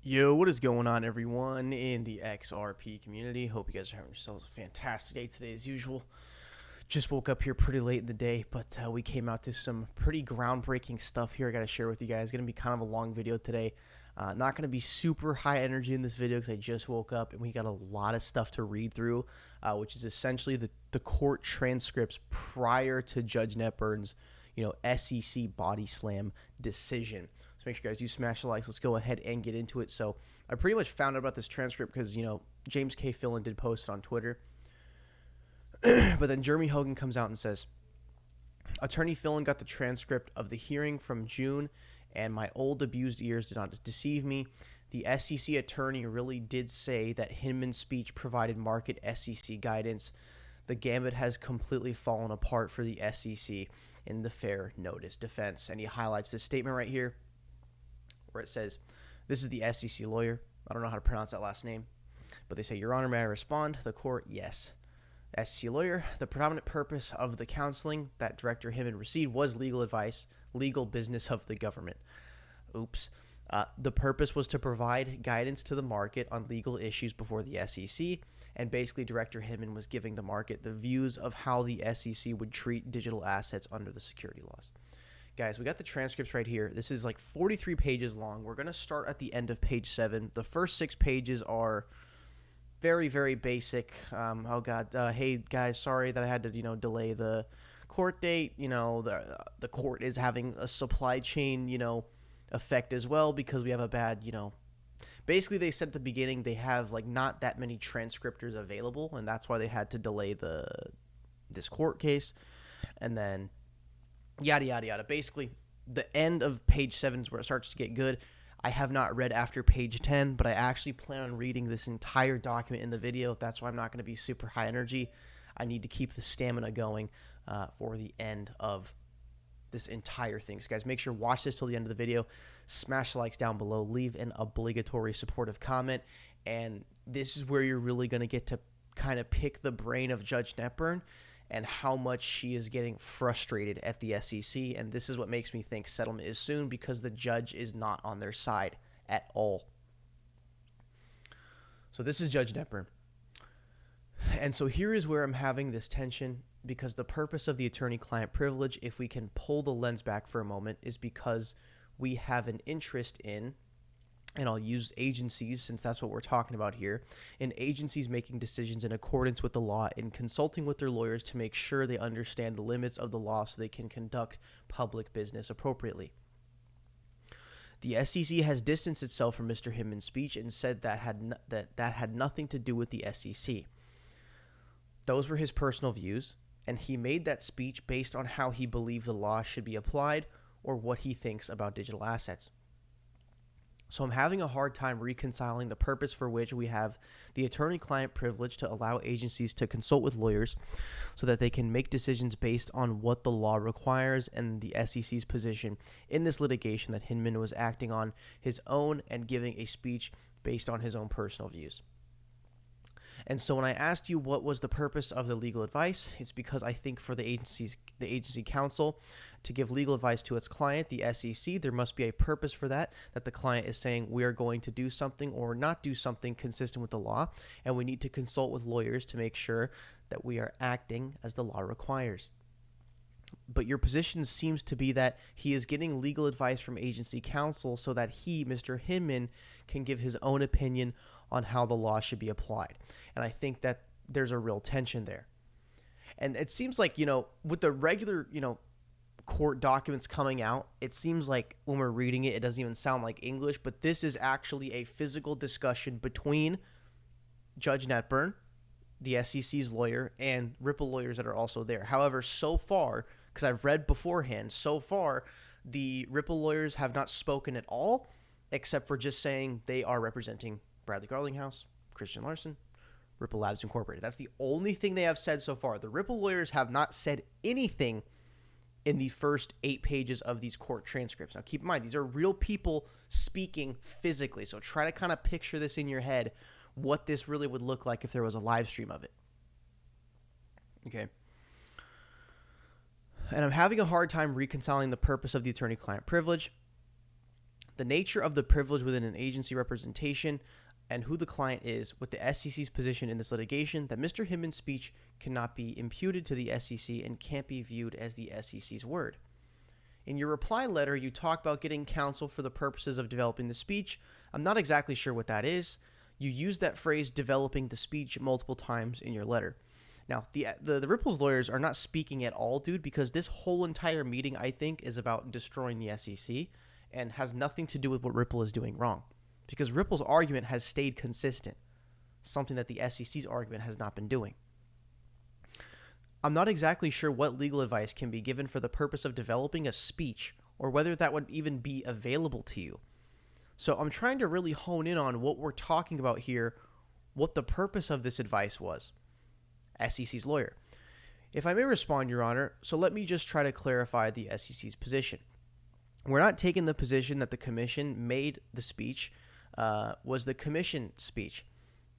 Yo, what is going on, everyone in the XRP community? Hope you guys are having yourselves a fantastic day today, as usual. Just woke up here pretty late in the day, but we came out to some pretty groundbreaking stuff here I got to share with you guys. It's going to be kind of a long video today. Not going to be super high energy in this video because I just woke up and we got a lot of stuff to read through, which is essentially the court transcripts prior to Judge Netburn's, SEC body slam decision. So make sure you guys do smash the likes. Let's go ahead and get into it. So I pretty much found out about this transcript because, James K. Fillon did post it on Twitter. But then Jeremy Hogan comes out and says, Attorney Fillon got the transcript of the hearing from June, and my old abused ears did not deceive me. The SEC attorney really did say that Hinman's speech provided market SEC guidance. The gambit has completely fallen apart for the SEC in the fair notice defense. And he highlights this statement right here where it says, this is the SEC lawyer. I don't know how to pronounce that last name, but they say, Your Honor, may I respond? The court, yes. SEC lawyer, the predominant purpose of the counseling that Director Hinman received was legal advice, legal business of the government. Oops. The purpose was to provide guidance to the market on legal issues before the SEC, and basically Director Hinman was giving the market the views of how the SEC would treat digital assets under the security laws. Guys, we got the transcripts right here. This is like 43 pages long. We're going to start at the end of page 7. The first 6 pages are very, very basic. Hey guys, sorry that I had to, delay the court date. The court is having a supply chain, effect as well because we have a bad, basically they said at the beginning they have like not that many transcriptors available, and that's why they had to delay this court case. And then yada yada yada. Basically, the end of page 7 is where it starts to get good. I have not read after page 10, but I actually plan on reading this entire document in the video. That's why I'm not going to be super high energy. I need to keep the stamina going for the end of this entire thing. So guys, make sure to watch this till the end of the video. Smash the likes down below. Leave an obligatory supportive comment. And this is where you're really going to get to kind of pick the brain of Judge Netburn and how much she is getting frustrated at the SEC. And this is what makes me think settlement is soon, because the judge is not on their side at all. So this is Judge Netburn. And so here is where I'm having this tension, because the purpose of the attorney-client privilege, if we can pull the lens back for a moment, is because we have an interest in, and I'll use agencies since that's what we're talking about here, in agencies making decisions in accordance with the law and consulting with their lawyers to make sure they understand the limits of the law so they can conduct public business appropriately. The SEC has distanced itself from Mr. Hinman's speech and said that had nothing to do with the SEC. Those were his personal views, and he made that speech based on how he believed the law should be applied or what he thinks about digital assets. So I'm having a hard time reconciling the purpose for which we have the attorney-client privilege to allow agencies to consult with lawyers so that they can make decisions based on what the law requires, and the SEC's position in this litigation that Hinman was acting on his own and giving a speech based on his own personal views. And so when I asked you what was the purpose of the legal advice, it's because I think for the agency counsel to give legal advice to its client, the SEC, there must be a purpose for that the client is saying we are going to do something or not do something consistent with the law, and we need to consult with lawyers to make sure that we are acting as the law requires. But your position seems to be that he is getting legal advice from agency counsel so that he, Mr. Hinman, can give his own opinion on how the law should be applied. And I think that there's a real tension there. And it seems like, with the regular, court documents coming out, it seems like when we're reading it, it doesn't even sound like English, but this is actually a physical discussion between Judge Netburn, the SEC's lawyer, and Ripple lawyers that are also there. However, so far, because I've read beforehand, so far, the Ripple lawyers have not spoken at all, except for just saying they are representing Bradley Garlinghouse, Christian Larson, Ripple Labs Incorporated. That's the only thing they have said so far. The Ripple lawyers have not said anything in the first 8 pages of these court transcripts. Now, keep in mind, these are real people speaking physically. So try to kind of picture this in your head, what this really would look like if there was a live stream of it. Okay. And I'm having a hard time reconciling the purpose of the attorney-client privilege. the nature of the privilege within an agency representation, and who the client is, with the SEC's position in this litigation that Mr. Hinman's speech cannot be imputed to the SEC and can't be viewed as the SEC's word. In your reply letter, you talk about getting counsel for the purposes of developing the speech. I'm not exactly sure what that is. You use that phrase, developing the speech, multiple times in your letter. Now, the Ripple's lawyers are not speaking at all, dude, because this whole entire meeting, I think, is about destroying the SEC and has nothing to do with what Ripple is doing wrong. Because Ripple's argument has stayed consistent, something that the SEC's argument has not been doing. I'm not exactly sure what legal advice can be given for the purpose of developing a speech or whether that would even be available to you. So I'm trying to really hone in on what we're talking about here, what the purpose of this advice was. SEC's lawyer. If I may respond, Your Honor, so let me just try to clarify the SEC's position. We're not taking the position that the commission made the speech was the commission speech.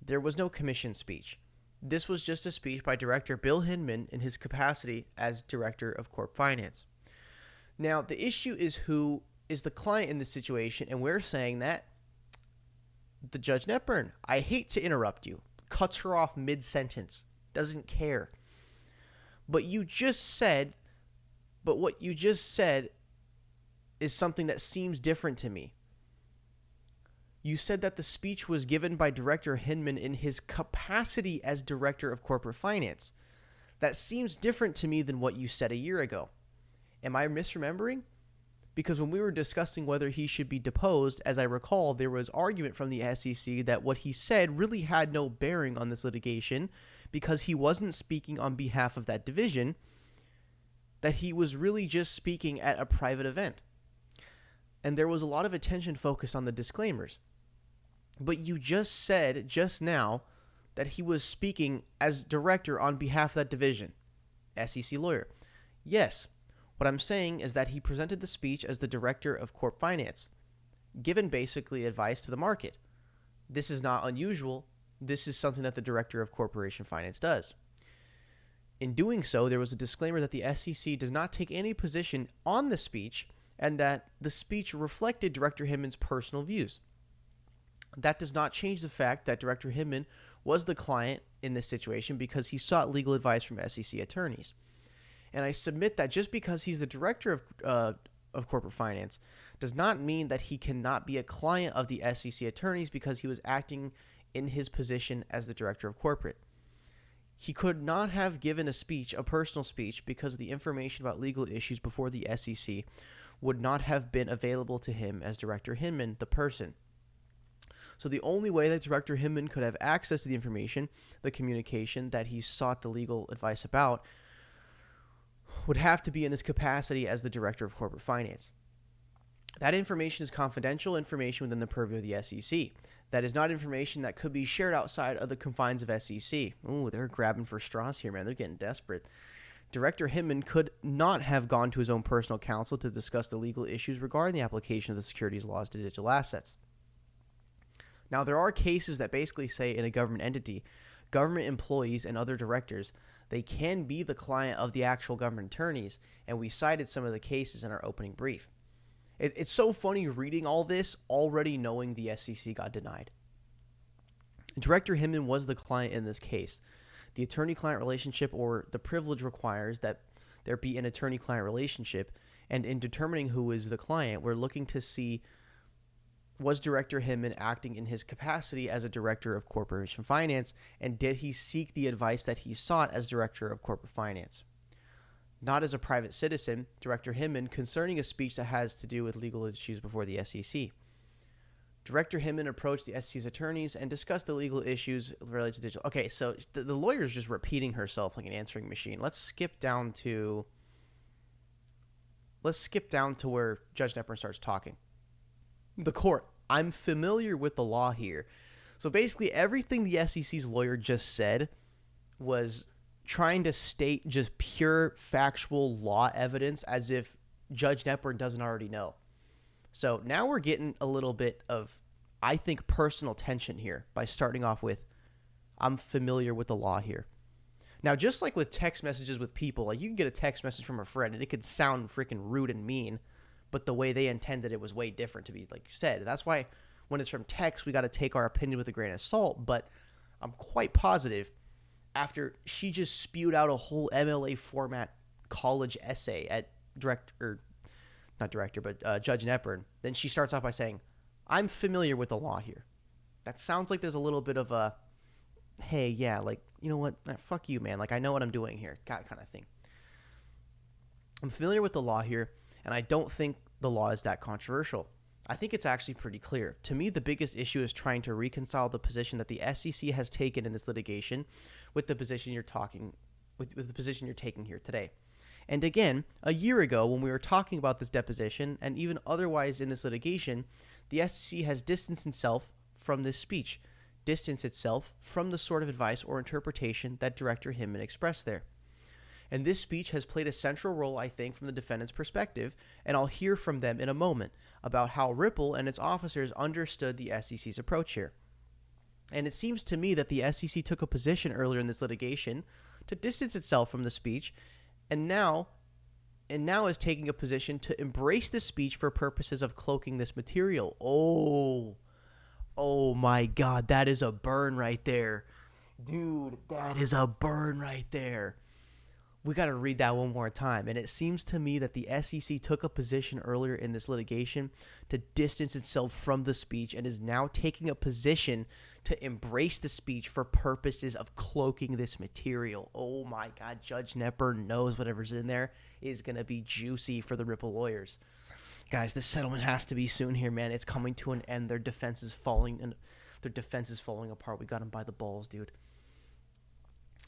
There was no commission speech. This was just a speech by Director Bill Hinman in his capacity as Director of Corp Finance. Now, the issue is who is the client in this situation, and we're saying that the Judge Netburn, I hate to interrupt you, cuts her off mid-sentence, doesn't care. But what you just said is something that seems different to me. You said that the speech was given by Director Hinman in his capacity as Director of Corporate Finance. That seems different to me than what you said a year ago. Am I misremembering? Because when we were discussing whether he should be deposed, as I recall, there was argument from the SEC that what he said really had no bearing on this litigation because he wasn't speaking on behalf of that division, that he was really just speaking at a private event. And there was a lot of attention focused on the disclaimers. But you just said just now that he was speaking as director on behalf of that division, SEC lawyer. Yes, what I'm saying is that he presented the speech as the Director of Corp Finance, given basically advice to the market. This is not unusual. This is something that the Director of Corporation Finance does. In doing so, there was a disclaimer that the SEC does not take any position on the speech and that the speech reflected Director Hinman's personal views. That does not change the fact that Director Hinman was the client in this situation because he sought legal advice from SEC attorneys. And I submit that just because he's the Director of Corporate Finance does not mean that he cannot be a client of the SEC attorneys because he was acting in his position as the Director of Corporate. He could not have given a speech, a personal speech, because the information about legal issues before the SEC would not have been available to him as Director Hinman, the person. So the only way that Director Hinman could have access to the information, the communication that he sought the legal advice about, would have to be in his capacity as the Director of Corporate Finance. That information is confidential information within the purview of the SEC. That is not information that could be shared outside of the confines of SEC. Ooh, they're grabbing for straws here, man. They're getting desperate. Director Hinman could not have gone to his own personal counsel to discuss the legal issues regarding the application of the securities laws to digital assets. Now, there are cases that basically say in a government entity, government employees and other directors, they can be the client of the actual government attorneys, and we cited some of the cases in our opening brief. It's so funny reading all this, already knowing the SEC got denied. Director Hinman was the client in this case. The attorney-client relationship or the privilege requires that there be an attorney-client relationship, and in determining who is the client, we're looking to see, was Director Hinman acting in his capacity as a Director of Corporation Finance, and did he seek the advice that he sought as Director of Corporate Finance? Not as a private citizen, Director Hinman, concerning a speech that has to do with legal issues before the SEC. Director Hinman approached the SEC's attorneys and discussed the legal issues related to digital. Okay, so the lawyer is just repeating herself like an answering machine. Let's skip down to where Judge Netburn starts talking. The court. I'm familiar with the law here. So basically everything the SEC's lawyer just said was trying to state just pure factual law evidence as if Judge Netburn doesn't already know. So now we're getting a little bit of, I think, personal tension here by starting off with, I'm familiar with the law here. Now, just like with text messages with people, like you can get a text message from a friend and it could sound freaking rude and mean, but the way they intended it was way different, to be like you said. That's why when it's from text, we got to take our opinion with a grain of salt. But I'm quite positive after she just spewed out a whole MLA format college essay at Judge Knepper, then she starts off by saying, I'm familiar with the law here. That sounds like there's a little bit of a, hey, yeah, like, you know what, fuck you, man. Like, I know what I'm doing here, kind of thing. I'm familiar with the law here, and I don't think the law is that controversial. I think it's actually pretty clear. To me, the biggest issue is trying to reconcile the position that the SEC has taken in this litigation with the position you're taking here today. And again, a year ago, when we were talking about this deposition, and even otherwise in this litigation, the SEC has distanced itself from this speech, distanced itself from the sort of advice or interpretation that Director Hinman expressed there. And this speech has played a central role, I think, from the defendant's perspective, and I'll hear from them in a moment about how Ripple and its officers understood the SEC's approach here. And it seems to me that the SEC took a position earlier in this litigation to distance itself from the speech, and now is taking a position to embrace the speech for purposes of cloaking this material. Oh my God, that is a burn right there. Dude, that is a burn right there. We got to read that one more time. And it seems to me that the SEC took a position earlier in this litigation to distance itself from the speech and is now taking a position to embrace the speech for purposes of cloaking this material. Oh my God, Judge Knepper knows whatever's in there is going to be juicy for the Ripple lawyers. Guys, this settlement has to be soon here, man. It's coming to an end. Their defense is falling apart. We got them by the balls, dude.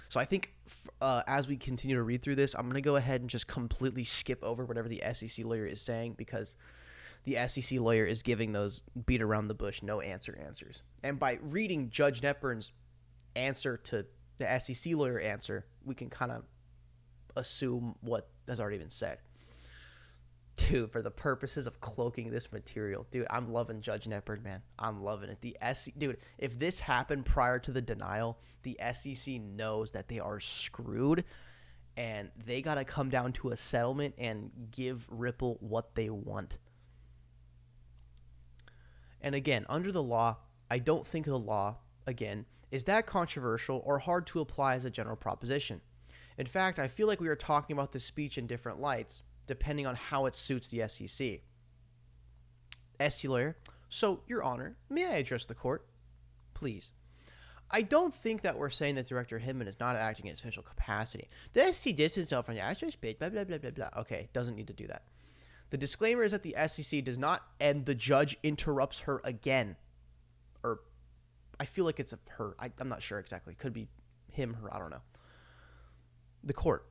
So I think as we continue to read through this, I'm going to go ahead and just completely skip over whatever the SEC lawyer is saying, because the SEC lawyer is giving those beat around the bush, no answers. And by reading Judge Knepper's answer to the SEC lawyer answer, we can kind of assume what has already been said. Dude, for the purposes of cloaking this material, dude, I'm loving Judge Knepper, man. I'm loving it. Dude, if this happened prior to the denial, the SEC knows that they are screwed, and they got to come down to a settlement and give Ripple what they want. And again, under the law, I don't think the law, again, is that controversial or hard to apply as a general proposition. In fact, I feel like we are talking about this speech in different lights, depending on how it suits the SEC. SEC lawyer, so, Your Honor, may I address the court? Please. I don't think that we're saying that Director Hinman is not acting in his official capacity. The SEC distanced itself from the actual speech, blah, blah, blah, blah, blah. Okay, doesn't need to do that. The disclaimer is that the SEC does not, and the judge interrupts her again. Or, I feel like it's a her. I'm not sure exactly. Could be him, her, I don't know. The court,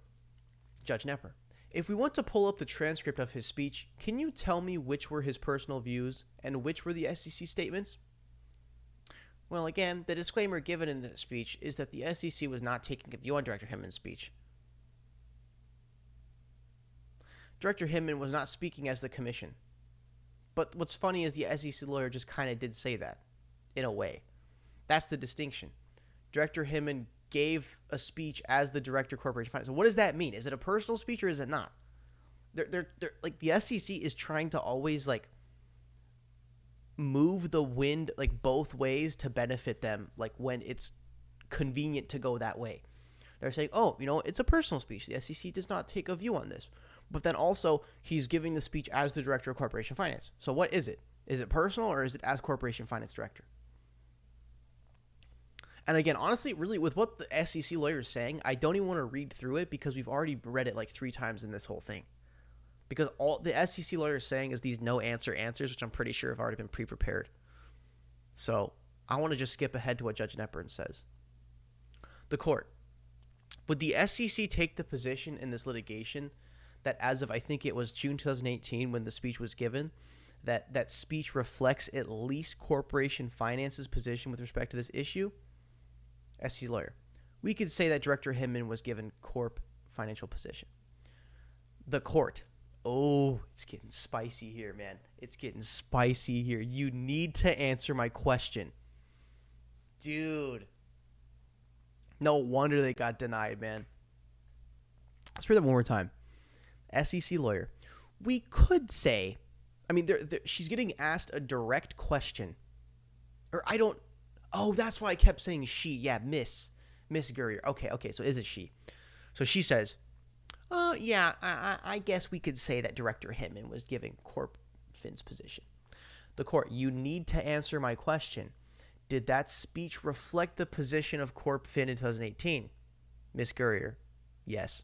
Judge Knepper. If we want to pull up the transcript of his speech, can you tell me which were his personal views and which were the SEC statements? Well, again, the disclaimer given in the speech is that the SEC was not taking a view on Director Hinman's speech. Director Hinman was not speaking as the commission. But what's funny is the SEC lawyer just kind of did say that, in a way. That's the distinction. Director Hinman gave a speech as the Director of Corporation Finance. So what does that mean? Is it a personal speech or is it not? They're like, the SEC is trying to always like move the wind like both ways to benefit them, like when it's convenient to go that way. They're saying, oh, you know, it's a personal speech. The SEC does not take a view on this. But then also he's giving the speech as the Director of Corporation Finance. So what is it? Is it personal or is it as Corporation Finance Director? And again, honestly, really, with what the SEC lawyer is saying, I don't even want to read through it because we've already read it like 3 times in this whole thing. Because all the SEC lawyer is saying is these no answer answers, which I'm pretty sure have already been pre-prepared. So I want to just skip ahead to what Judge Knepper says. The court. Would the SEC take the position in this litigation that as of, I think it was June 2018 when the speech was given, that speech reflects at least Corporation Finance's position with respect to this issue? SEC lawyer. We could say that Director Hinman was given Corp financial position. The court. Oh, it's getting spicy here, man. It's getting spicy here. You need to answer my question. Dude. No wonder they got denied, man. Let's read that one more time. SEC lawyer. we could say, I mean, she's getting asked a direct question. Or I don't, oh, that's why I kept saying she. Yeah, Miss Gurrier. Okay, so is it she? So she says, yeah, I guess we could say that Director Hinman was giving Corp Fin's position. The court, you need to answer my question. Did that speech reflect the position of Corp Fin in 2018? Miss Gurrier, yes.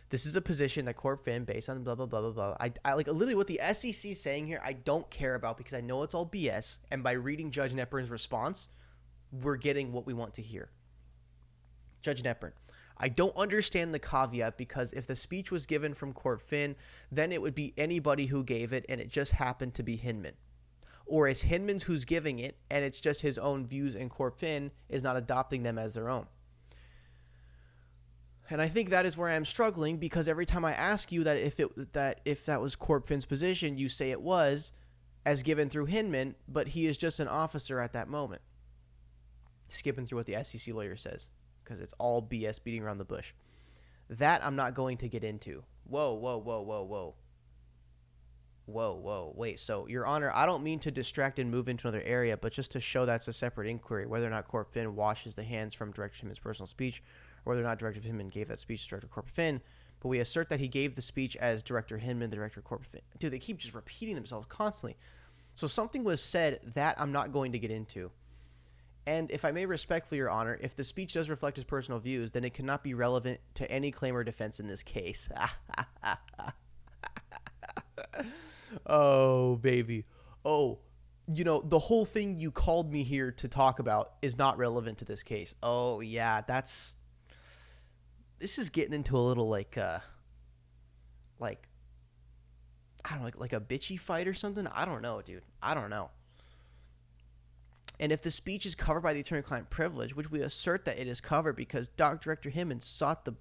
This is a position that Corp Fin, based on blah, blah, blah, blah, blah. I like literally what the SEC is saying here, I don't care about because I know it's all BS. And by reading Judge Knepper's response, we're getting what we want to hear. Judge Knepper, I don't understand the caveat because if the speech was given from Corp Fin, then it would be anybody who gave it and it just happened to be Hinman. Or it's Hinman's who's giving it and it's just his own views and Corp Fin is not adopting them as their own. And I think that is where I'm struggling because every time I ask you that if that was Corp Fin's position, you say it was as given through Hinman, but he is just an officer at that moment. Skipping through what the SEC lawyer says because it's all BS beating around the bush. That I'm not going to get into. Whoa. Wait, so, Your Honor, I don't mean to distract and move into another area, but just to show that's a separate inquiry, whether or not Corp Fin washes the hands from Director Hinman's personal speech, or whether or not Director Hinman gave that speech to Director Corp Fin, but we assert that he gave the speech as Director Hinman, the Director Corp Fin. Dude, they keep just repeating themselves constantly. So something was said that I'm not going to get into. And if I may respectfully, Your Honor, if the speech does reflect his personal views, then it cannot be relevant to any claim or defense in this case. Oh, baby. Oh, the whole thing you called me here to talk about is not relevant to this case. Oh, yeah, this is getting into a little like I don't know, like a bitchy fight or something. I don't know, dude. I don't know. And if the speech is covered by the attorney-client privilege, which we assert that it is covered because Director Hinman sought the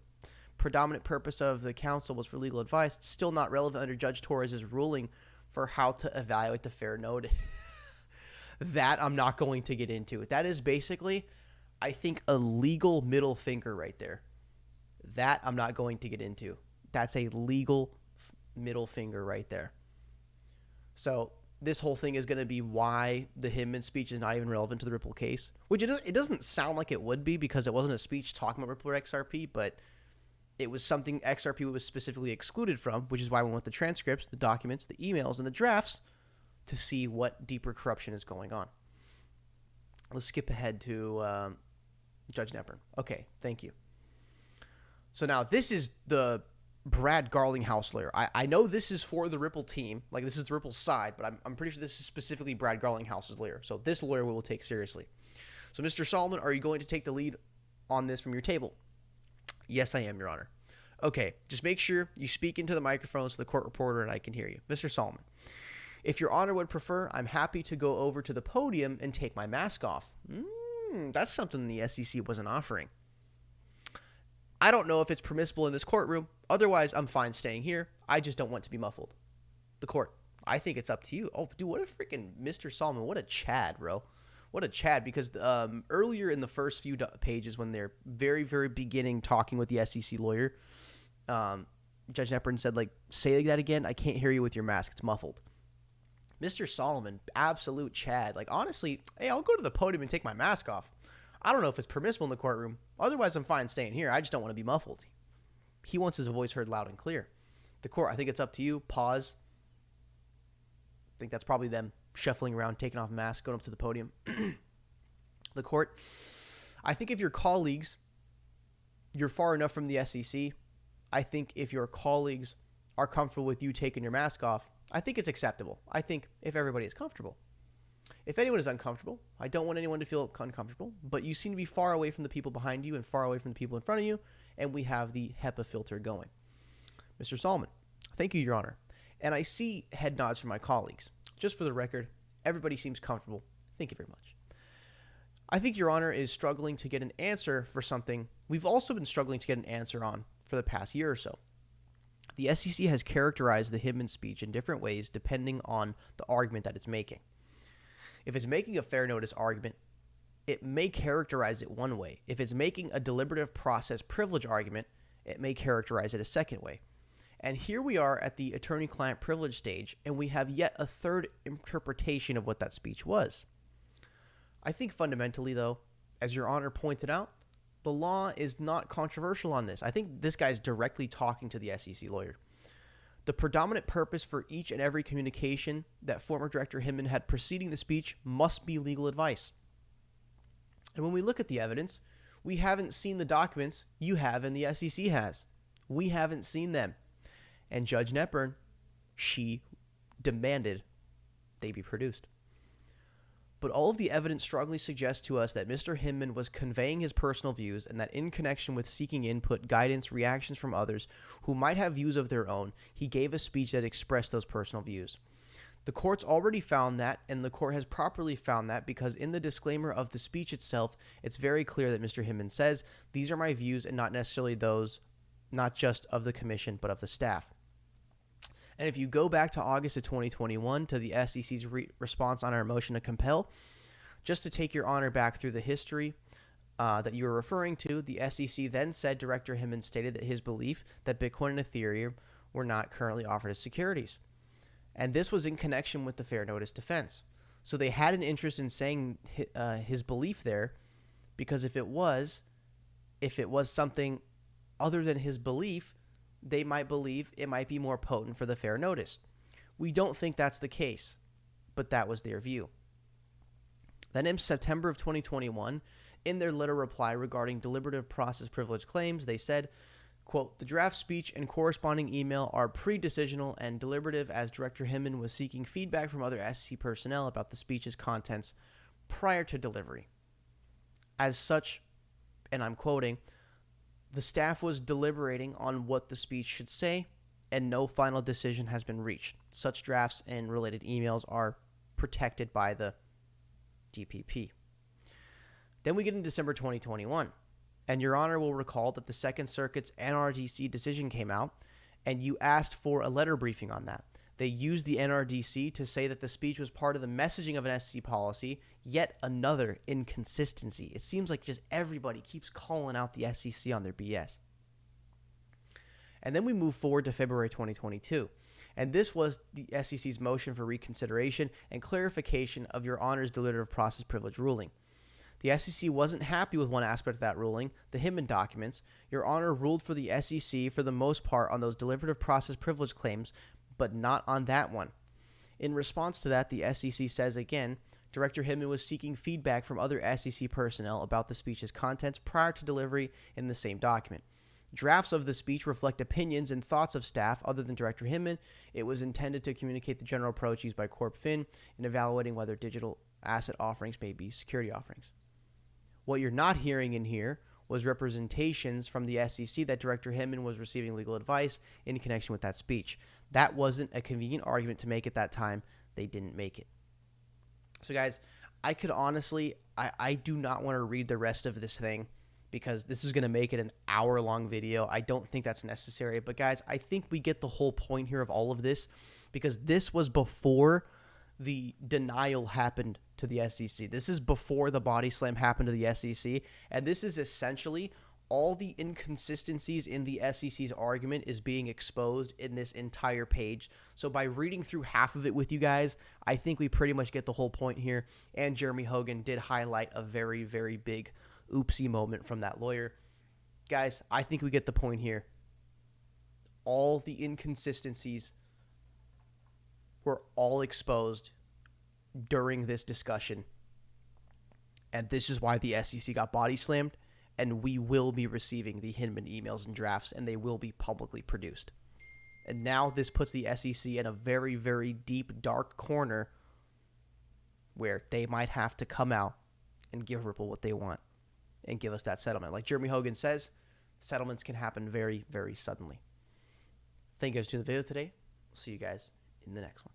predominant purpose of the counsel was for legal advice, it's still not relevant under Judge Torres' ruling for how to evaluate the fair notice. That I'm not going to get into. That is basically, I think, a legal middle finger right there. That I'm not going to get into. That's a legal middle finger right there. So this whole thing is going to be why the Hinman speech is not even relevant to the Ripple case, which it doesn't sound like it would be because it wasn't a speech talking about Ripple or XRP, but it was something XRP was specifically excluded from, which is why we want the transcripts, the documents, the emails, and the drafts to see what deeper corruption is going on. Let's skip ahead to Judge Knepper. Okay, thank you. So now this is the Brad Garlinghouse lawyer. I know this is for the Ripple team, like this is the Ripple side, but I'm pretty sure this is specifically Brad Garlinghouse's lawyer. So this lawyer we will take seriously. So Mr. Solomon, are you going to take the lead on this from your table? Yes, I am, Your Honor. Okay, just make sure you speak into the microphone so the court reporter and I can hear you. Mr. Solomon, if Your Honor would prefer, I'm happy to go over to the podium and take my mask off. That's something the SEC wasn't offering. I don't know if it's permissible in this courtroom. Otherwise, I'm fine staying here. I just don't want to be muffled. The court, I think it's up to you. Oh, dude, what a freaking Mr. Solomon. What a Chad, bro. What a Chad. Because earlier in the first few pages when they're very, very beginning talking with the SEC lawyer, Judge Knepper said, like, say that again. I can't hear you with your mask. It's muffled. Mr. Solomon, absolute Chad. Like, honestly, hey, I'll go to the podium and take my mask off. I don't know if it's permissible in the courtroom. Otherwise, I'm fine staying here. I just don't want to be muffled. He wants his voice heard loud and clear. The court, I think it's up to you. Pause. I think that's probably them shuffling around, taking off masks, going up to the podium. The court, I think if your colleagues, you're far enough from the SEC. I think if your colleagues are comfortable with you taking your mask off, I think it's acceptable. I think if everybody is comfortable. If anyone is uncomfortable, I don't want anyone to feel uncomfortable, but you seem to be far away from the people behind you and far away from the people in front of you, and we have the HEPA filter going. Mr. Solomon, thank you, Your Honor. And I see head nods from my colleagues. Just for the record, everybody seems comfortable. Thank you very much. I think Your Honor is struggling to get an answer for something we've also been struggling to get an answer on for the past year or so. The SEC has characterized the Hinman speech in different ways depending on the argument that it's making. If it's making a fair notice argument, it may characterize it one way. If it's making a deliberative process privilege argument, it may characterize it a second way. And here we are at the attorney-client privilege stage, and we have yet a third interpretation of what that speech was. I think fundamentally, though, as Your Honor pointed out, the law is not controversial on this. I think this guy's directly talking to the SEC lawyer. The predominant purpose for each and every communication that former Director Hinman had preceding the speech must be legal advice. And when we look at the evidence, we haven't seen the documents you have and the SEC has. We haven't seen them. And Judge Nepern, she demanded they be produced. But all of the evidence strongly suggests to us that Mr. Hinman was conveying his personal views, and that in connection with seeking input, guidance, reactions from others who might have views of their own, he gave a speech that expressed those personal views. The court's already found that, and the court has properly found that, because in the disclaimer of the speech itself, it's very clear that Mr. Hinman says, "These are my views and not necessarily those, not just of the commission, but of the staff." And if you go back to August of 2021 to the SEC's response on our motion to compel, just to take Your Honor back through the history that you were referring to, the SEC then said Director Hinman stated that his belief that Bitcoin and Ethereum were not currently offered as securities. And this was in connection with the fair notice defense. So they had an interest in saying his belief there, because if it was something other than his belief, they might believe it might be more potent for the fair notice. We don't think that's the case, but that was their view. Then in September of 2021, in their letter reply regarding deliberative process privilege claims, they said, quote, "The draft speech and corresponding email are pre-decisional and deliberative, as Director Hinman was seeking feedback from other SEC personnel about the speech's contents prior to delivery. As such," and I'm quoting, "the staff was deliberating on what the speech should say, and no final decision has been reached. Such drafts and related emails are protected by the DPP." Then we get in December 2021, and Your Honor will recall that the Second Circuit's NRDC decision came out, and you asked for a letter briefing on that. They used the NRDC to say that the speech was part of the messaging of an SEC policy, yet another inconsistency. It seems like just everybody keeps calling out the SEC on their BS. And then we move forward to February 2022. And this was the SEC's motion for reconsideration and clarification of Your Honor's deliberative process privilege ruling. The SEC wasn't happy with one aspect of that ruling, the Hinman documents. Your Honor ruled for the SEC for the most part on those deliberative process privilege claims, but not on that one. In response to that, the SEC says again, Director Hinman was seeking feedback from other SEC personnel about the speech's contents prior to delivery in the same document. Drafts of the speech reflect opinions and thoughts of staff other than Director Hinman. It was intended to communicate the general approach used by CorpFin in evaluating whether digital asset offerings may be security offerings. What you're not hearing in here was representations from the SEC that Director Hinman was receiving legal advice in connection with that speech. That wasn't a convenient argument to make at that time. They didn't make it. So guys, I could honestly, I do not want to read the rest of this thing because this is going to make it an hour-long video. I don't think that's necessary. But guys, I think we get the whole point here of all of this, because this was before the denial happened to the SEC. This is before the body slam happened to the SEC. And this is essentially all the inconsistencies in the SEC's argument is being exposed in this entire page. So by reading through half of it with you guys, I think we pretty much get the whole point here. And Jeremy Hogan did highlight a very, very big oopsie moment from that lawyer. Guys, I think we get the point here. All the inconsistencies were all exposed during this discussion. And this is why the SEC got body slammed. And we will be receiving the Hinman emails and drafts, and they will be publicly produced. And now this puts the SEC in a very, very deep, dark corner where they might have to come out and give Ripple what they want and give us that settlement. Like Jeremy Hogan says, settlements can happen very, very suddenly. Thank you guys for tuning in the video today. We'll see you guys in the next one.